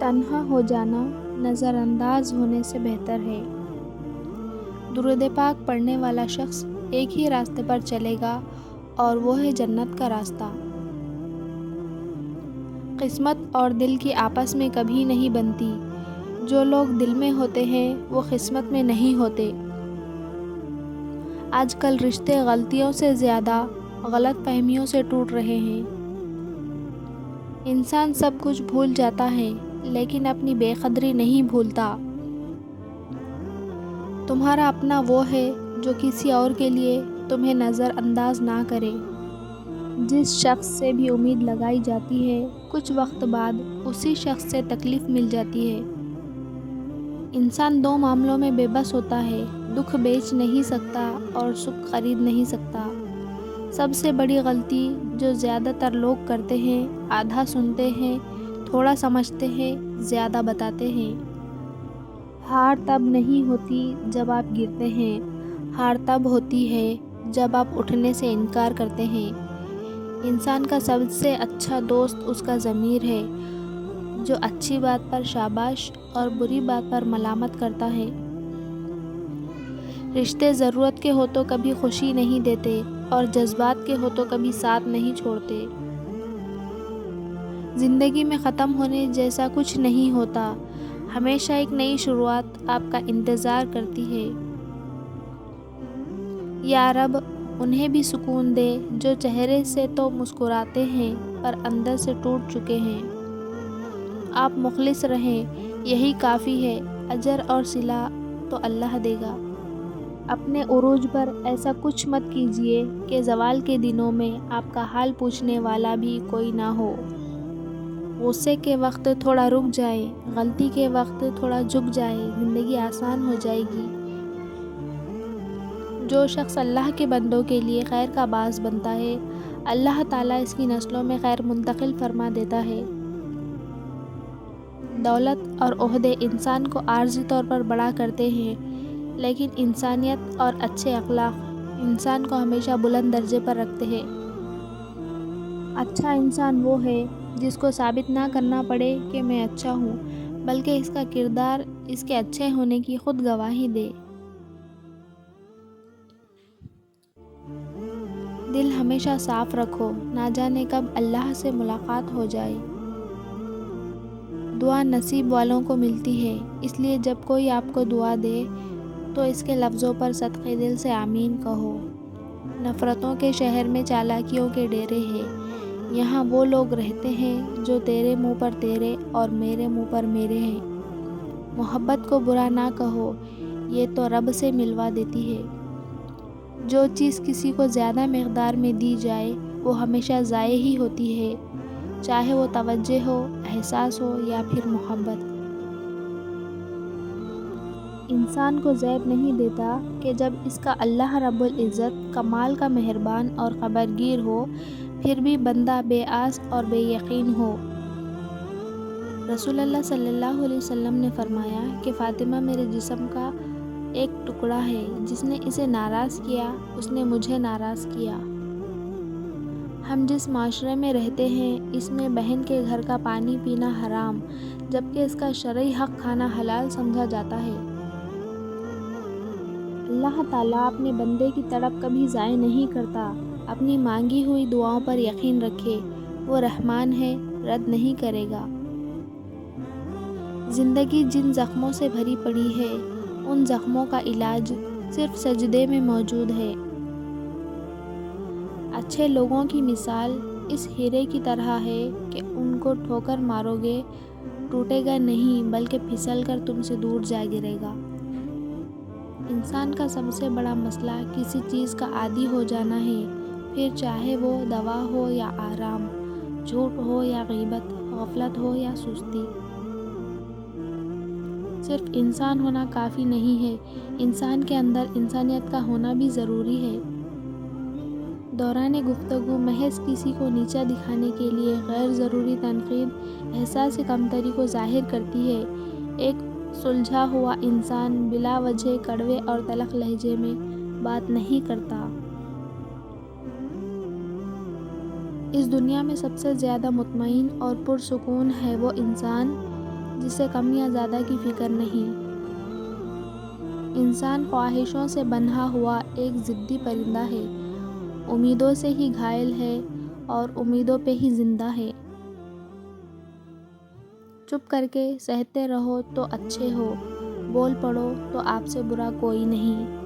تنہا ہو جانا نظر انداز ہونے سے بہتر ہے۔ درود پاک پڑھنے والا شخص ایک ہی راستے پر چلے گا اور وہ ہے جنت کا راستہ۔ قسمت اور دل کی آپس میں کبھی نہیں بنتی۔ جو لوگ دل میں ہوتے ہیں وہ قسمت میں نہیں ہوتے۔ آج کل رشتے غلطیوں سے زیادہ غلط فہمیوں سے ٹوٹ رہے ہیں۔ انسان سب کچھ بھول جاتا ہے لیکن اپنی بے قدری نہیں بھولتا۔ تمہارا اپنا وہ ہے جو کسی اور کے لیے تمہیں نظر انداز نہ کرے۔ جس شخص سے بھی امید لگائی جاتی ہے کچھ وقت بعد اسی شخص سے تکلیف مل جاتی ہے۔ انسان دو معاملوں میں بے بس ہوتا ہے، دکھ بیچ نہیں سکتا اور سکھ خرید نہیں سکتا۔ سب سے بڑی غلطی جو زیادہ تر لوگ کرتے ہیں، آدھا سنتے ہیں، تھوڑا سمجھتے ہیں، زیادہ بتاتے ہیں۔ ہار تب نہیں ہوتی جب آپ گرتے ہیں، ہار تب ہوتی ہے جب آپ اٹھنے سے انکار کرتے ہیں۔ انسان کا سب سے اچھا دوست اس کا ضمیر ہے، جو اچھی بات پر شاباش اور بری بات پر ملامت کرتا ہے۔ رشتے ضرورت کے ہو تو کبھی خوشی نہیں دیتے اور جذبات کے ہو تو کبھی ساتھ نہیں چھوڑتے۔ زندگی میں ختم ہونے جیسا کچھ نہیں ہوتا، ہمیشہ ایک نئی شروعات آپ کا انتظار کرتی ہے۔ یا رب انہیں بھی سکون دے جو چہرے سے تو مسکراتے ہیں پر اندر سے ٹوٹ چکے ہیں۔ آپ مخلص رہیں یہی کافی ہے، اجر اور صلہ تو اللہ دے گا۔ اپنے عروج پر ایسا کچھ مت کیجیے کہ زوال کے دنوں میں آپ کا حال پوچھنے والا بھی کوئی نہ ہو۔ غصے کے وقت تھوڑا رک جائے، غلطی کے وقت تھوڑا جھک جائے، زندگی آسان ہو جائے گی۔ جو شخص اللہ کے بندوں کے لیے خیر کا باعث بنتا ہے، اللہ تعالیٰ اس کی نسلوں میں خیر منتقل فرما دیتا ہے۔ دولت اور عہدے انسان کو عارضی طور پر بڑا کرتے ہیں، لیکن انسانیت اور اچھے اخلاق انسان کو ہمیشہ بلند درجے پر رکھتے ہیں۔ اچھا انسان وہ ہے جس کو ثابت نہ کرنا پڑے کہ میں اچھا ہوں، بلکہ اس کا کردار اس کے اچھے ہونے کی خود گواہی دے۔ دل ہمیشہ صاف رکھو، نہ جانے کب اللہ سے ملاقات ہو جائے۔ دعا نصیب والوں کو ملتی ہے، اس لیے جب کوئی آپ کو دعا دے تو اس کے لفظوں پر صدقے دل سے آمین کہو۔ نفرتوں کے شہر میں چالاکیوں کے ڈیرے ہیں، یہاں وہ لوگ رہتے ہیں جو تیرے منہ پر تیرے اور میرے منہ پر میرے ہیں۔ محبت کو برا نہ کہو، یہ تو رب سے ملوا دیتی ہے۔ جو چیز کسی کو زیادہ مقدار میں دی جائے وہ ہمیشہ ضائع ہی ہوتی ہے، چاہے وہ توجہ ہو، احساس ہو یا پھر محبت۔ انسان کو زیب نہیں دیتا کہ جب اس کا اللہ رب العزت کمال کا مہربان اور خبرگیر ہو، پھر بھی بندہ بے آس اور بے یقین ہو۔ رسول اللہ صلی اللہ علیہ وسلم نے فرمایا کہ فاطمہ میرے جسم کا ایک ٹکڑا ہے، جس نے اسے ناراض کیا اس نے مجھے ناراض کیا۔ ہم جس معاشرے میں رہتے ہیں اس میں بہن کے گھر کا پانی پینا حرام، جبکہ اس کا شرعی حق کھانا حلال سمجھا جاتا ہے۔ اللہ تعالیٰ اپنے بندے کی تڑپ کبھی ضائع نہیں کرتا۔ اپنی مانگی ہوئی دعاؤں پر یقین رکھے، وہ رحمان ہے، رد نہیں کرے گا۔ زندگی جن زخموں سے بھری پڑی ہے ان زخموں کا علاج صرف سجدے میں موجود ہے۔ اچھے لوگوں کی مثال اس ہیرے کی طرح ہے کہ ان کو ٹھوکر مارو گے ٹوٹے گا نہیں بلکہ پھسل کر تم سے دور جا گرے گا۔ انسان کا سب سے بڑا مسئلہ کسی چیز کا عادی ہو جانا ہے، پھر چاہے وہ دوا ہو یا آرام، جھوٹ ہو یا غیبت، غفلت ہو یا سستی۔ صرف انسان ہونا کافی نہیں ہے، انسان کے اندر انسانیت کا ہونا بھی ضروری ہے۔ دوران گفتگو محض کسی کو نیچا دکھانے کے لیے غیر ضروری تنقید احساس کمتری کو ظاہر کرتی ہے۔ ایک سلجھا ہوا انسان بلا وجہ کڑوے اور تلخ لہجے میں بات نہیں کرتا۔ اس دنیا میں سب سے زیادہ مطمئن اور پرسکون ہے وہ انسان جسے کم یا زیادہ کی فکر نہیں۔ انسان خواہشوں سے بندھا ہوا ایک ضدی پرندہ ہے، امیدوں سے ہی گھائل ہے اور امیدوں پہ ہی زندہ ہے۔ چپ کر کے سہتے رہو تو اچھے ہو، بول پڑو تو آپ سے برا کوئی نہیں۔